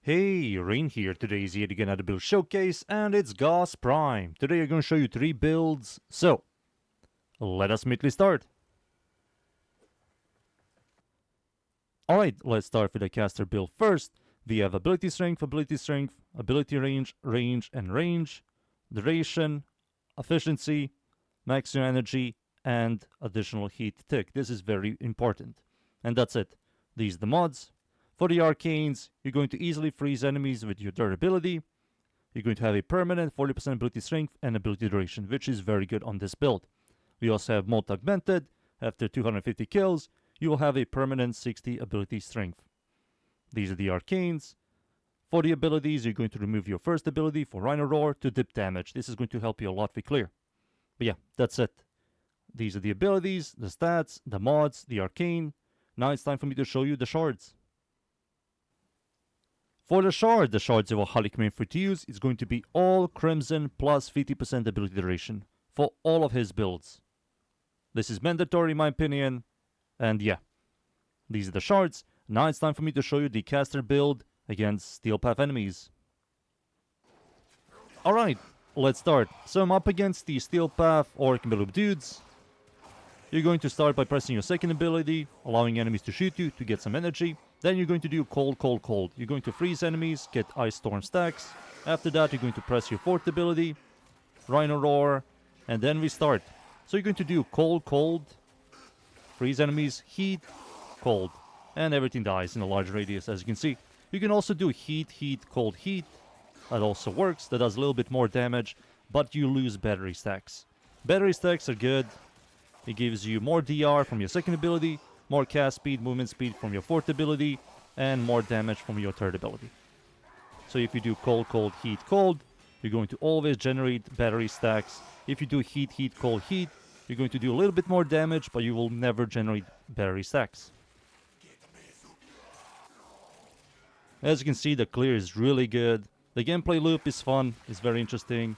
Hey, Rain here. Today is yet again another build showcase, and it's Gauss Prime. Today I'm going to show you 3 builds, so let us immediately start. Alright, let's start with the caster build first. We have ability strength, ability range, and range, duration, efficiency, maximum energy, and additional heat tick. This is very important. And that's it. These are the mods. For the Arcanes, you're going to easily freeze enemies with your durability. You're going to have a permanent 40% ability strength and ability duration, which is very good on this build. We also have multi-augmented. After 250 kills, you will have a permanent 60 ability strength. These are the Arcanes. For the abilities, you're going to remove your first ability for Rhino Roar to dip damage. This is going to help you a lot with clear. But yeah, that's it. These are the abilities, the stats, the mods, the Arcane. Now it's time for me to show you the Shards. For the Shards you will highly recommend for to use is going to be all Crimson plus 50% ability duration for all of his builds. This is mandatory in my opinion, and yeah, these are the Shards. Now it's time for me to show you the caster build against Steel Path enemies. Alright, let's start. So I'm up against the Steel Path Orc Middle dudes. You're going to start by pressing your second ability, allowing enemies to shoot you to get some energy. Then you're going to do cold. You're going to freeze enemies, get Ice Storm stacks. After that, you're going to press your fourth ability, Rhino Roar, and then we start. So you're going to do cold, freeze enemies, heat, cold, and everything dies in a large radius, as you can see. You can also do heat, cold, heat. That also works. That does a little bit more damage, but you lose battery stacks. Battery stacks are good. It gives you more DR from your second ability, more cast speed, movement speed from your fourth ability, and more damage from your third ability. So if you do cold, heat, cold, you're going to always generate battery stacks. If you do heat, cold, heat, you're going to do a little bit more damage, but you will never generate battery stacks. As you can see, the clear is really good. The gameplay loop is fun, it's very interesting.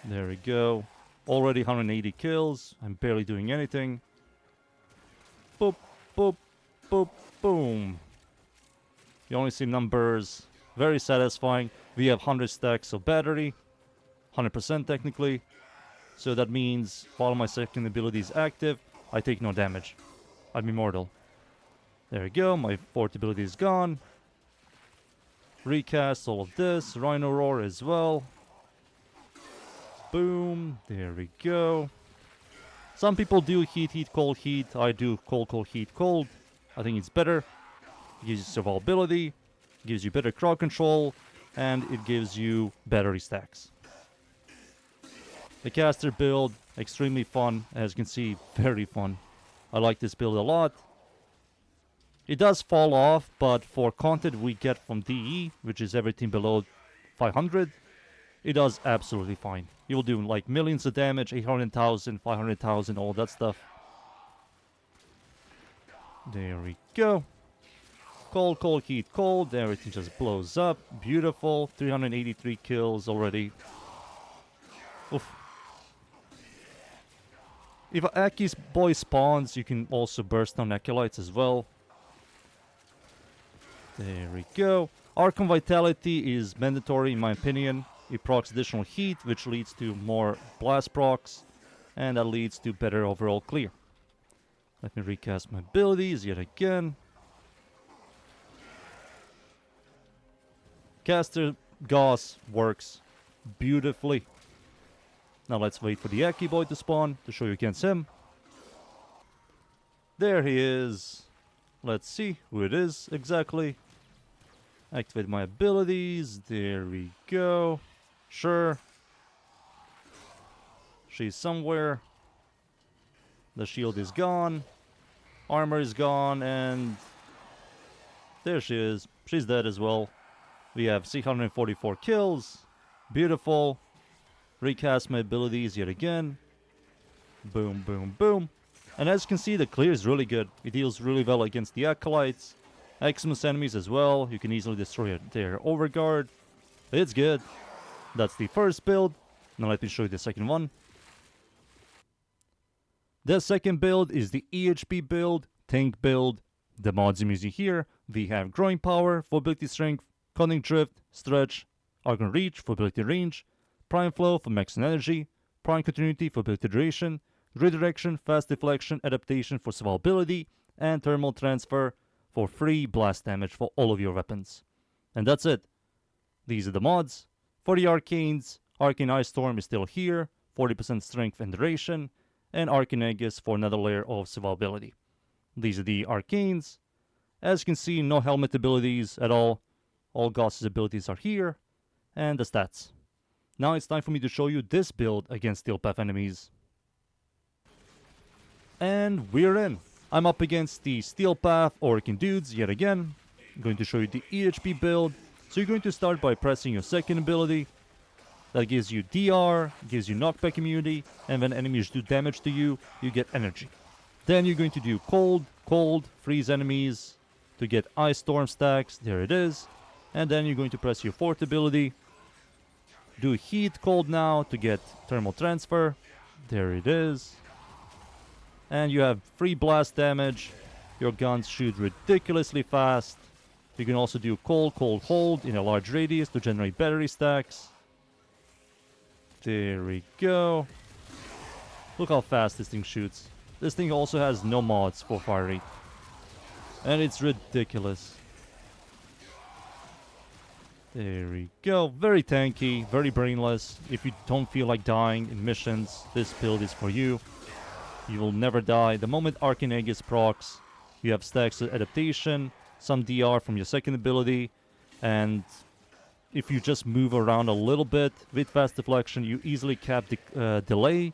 There we go. Already 180 kills. I'm barely doing anything. Boop, boop, boop, boom. You only see numbers. Very satisfying. We have 100 stacks of battery. 100% technically. So that means while my second ability is active, I take no damage. I'm immortal. There we go. My fourth ability is gone. Recast all of this. Rhino Roar as well. Boom. There we go. Some people do heat, cold, heat. I do cold, heat, cold. I think it's better. It gives you survivability, gives you better crowd control, and it gives you battery stacks. The caster build, extremely fun. As you can see, very fun. I like this build a lot. It does fall off, but for content we get from DE, which is everything below 500, it does absolutely fine. You'll do like millions of damage, 800,000, 500,000, all that stuff. There we go. Cold, heat, cold. Everything just blows up. Beautiful. 383 kills already. Oof. If Aki's boy spawns, you can also burst down Acolytes as well. There we go. Arcane Vitality is mandatory in my opinion. It procs additional heat, which leads to more blast procs, and that leads to better overall clear. Let me recast my abilities yet again. Caster Gauss works beautifully. Now let's wait for the Aki boy to spawn to show you against him. There he is. Let's see who it is exactly. Activate my abilities. There we go. Sure. She's somewhere. The shield is gone. Armor is gone, and there she is. She's dead as well. We have 644 kills. Beautiful. Recast my abilities yet again. Boom, boom, boom. And as you can see, the clear is really good. It deals really well against the Acolytes. Xmas enemies as well. You can easily destroy their overguard. It's good. That's the first build. Now let me show you the second one. The second build is the EHP build, tank build, The mods I'm using here, we have Growing Power for ability strength, Cunning Drift, Stretch, Arcane Reach for ability range, Prime Flow for maximum energy, Prime Continuity for ability duration, Redirection, Fast Deflection, Adaptation for survivability, and Thermal Transfer for free blast damage for all of your weapons. And that's it. These are the mods. For the Arcanes, Arcane Ice Storm is still here, 40% strength and duration, and Arcane Aegis for another layer of survivability. These are the Arcanes. As you can see, no helmet abilities at all. All Gauss's abilities are here, and the stats. Now it's time for me to show you this build against Steel Path enemies. And we're in. I'm up against the Steel Path Arcane dudes yet again. I'm going to show you the EHP build. So you're going to start by pressing your second ability. That gives you DR, gives you knockback immunity, and when enemies do damage to you, you get energy. Then you're going to do cold, freeze enemies to get Ice Storm stacks. There it is. And then you're going to press your fourth ability. Do heat cold now to get thermal transfer. There it is. And you have free blast damage. Your guns shoot ridiculously fast. You can also do cold, hold in a large radius to generate battery stacks. There we go. Look how fast this thing shoots. This thing also has no mods for fire rate. And it's ridiculous. There we go. Very tanky, very brainless. If you don't feel like dying in missions, this build is for you. You will never die. The moment Arcane Aegis procs, you have stacks of adaptation, some DR from your second ability, and if you just move around a little bit with fast deflection, you easily cap the delay,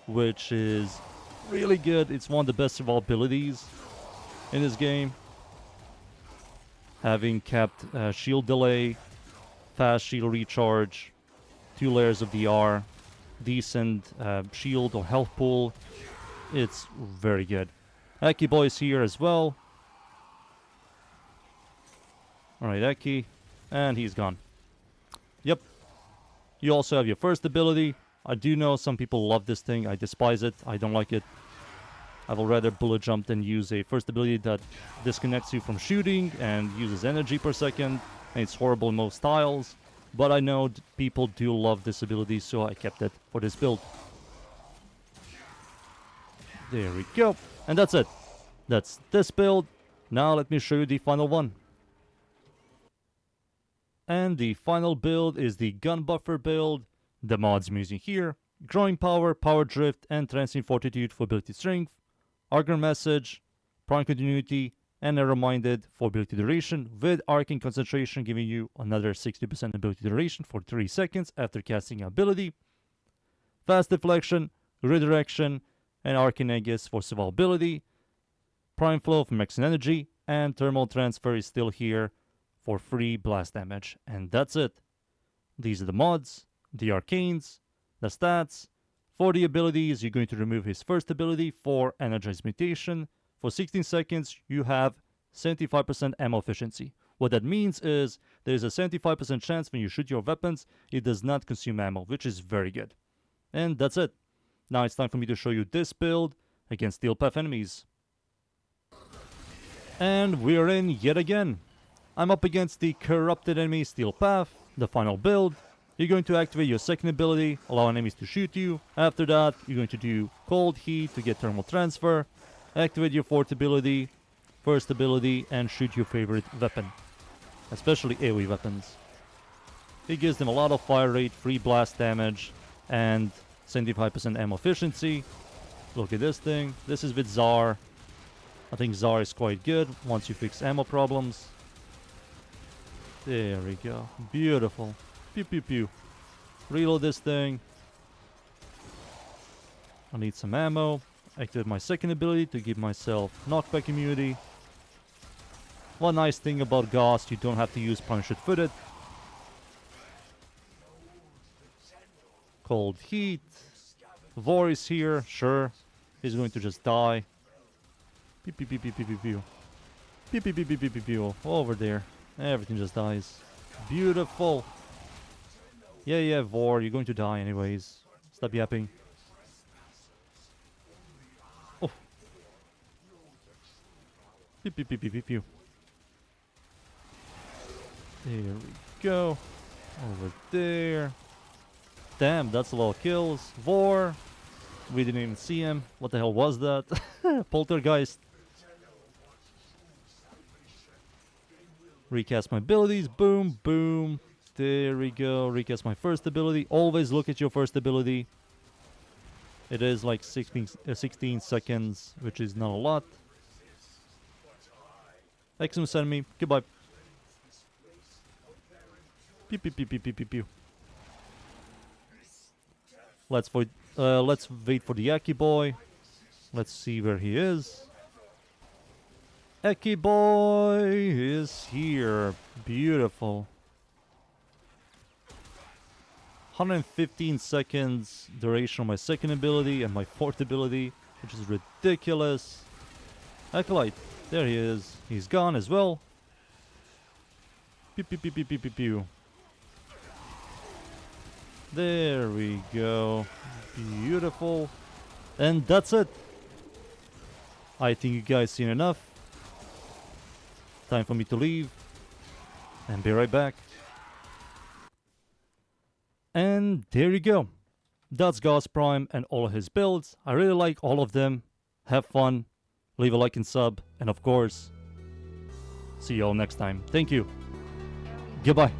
which is really good. It's one of the best survivabilities in this game. Having capped shield delay, fast shield recharge, 2 layers of DR, decent shield or health pool. It's very good. Aki Boy is here as well. Alright, Aki. And he's gone. Yep. You also have your first ability. I do know some people love this thing. I despise it. I don't like it. I will rather bullet jump than use a first ability that disconnects you from shooting and uses energy per second. And it's horrible in most styles. But I know people do love this ability, so I kept it for this build. There we go. And that's it. That's this build. Now let me show you the final one. And the final build is the Gun Buffer build. The mods I'm using here: Growing Power, Power Drift, and Transient Fortitude for ability strength, Arcane Message, Prime Continuity, and Narrow-Minded for ability duration, with Arcane Concentration giving you another 60% ability duration for 3 seconds after casting an ability, Fast Deflection, Redirection, and Arcane Aegis for survivability, Prime Flow for max energy, and Thermal Transfer is still here for free blast damage. And that's it. These are the mods, the Arcanes, the stats. For the abilities, you're going to remove his first ability for Energized Mutation. For 16 seconds, you have 75% ammo efficiency. What that means is there's a 75% chance when you shoot your weapons, it does not consume ammo, which is very good. And that's it. Now it's time for me to show you this build against Steel Path enemies. And we're in yet again. I'm up against the corrupted enemy Steel Path, the final build. You're going to activate your second ability, allow enemies to shoot you. After that, you're going to do Cold Heat to get thermal transfer. Activate your fourth ability, first ability, and shoot your favorite weapon. Especially AoE weapons. It gives them a lot of fire rate, free blast damage, and 75% ammo efficiency. Look at this thing. This is with Czar. I think Czar is quite good once you fix ammo problems. There we go. Beautiful. Pew pew pew. Reload this thing. I need some ammo. Activate my second ability to give myself knockback immunity. One nice thing about Gauss, you don't have to use Punctured Footed. Cold Heat. Vor is here, sure. He's going to just die. Pew pew pew pew pew pew pew. Pew pew pew pew pew pew pew. Over there. Everything just dies. Beautiful. Yeah, Vor, you're going to die anyways. Stop yapping. Pew, pew, pew, pew, pew, pew. There we go. Over there. Damn, that's a lot of kills. War. We didn't even see him. What the hell was that? Poltergeist. Recast my abilities. Boom, boom. There we go. Recast my first ability. Always look at your first ability. It is like 16 seconds, which is not a lot. Excellent enemy. Goodbye. Pew, pew, pew, pew, pew, pew, pew. Let's wait for the Aki boy. Let's see where he is. Aki boy is here. Beautiful. 115 seconds duration on my second ability and my fourth ability, which is ridiculous. Acolyte. There he is. He's gone as well. Pew, pew, pew, pew, pew, pew, pew. There we go. Beautiful. And that's it. I think you guys seen enough. Time for me to leave. And be right back. And there you go. That's Gauss Prime and all of his builds. I really like all of them. Have fun. Leave a like and sub. And of course, see you all next time. Thank you. Goodbye.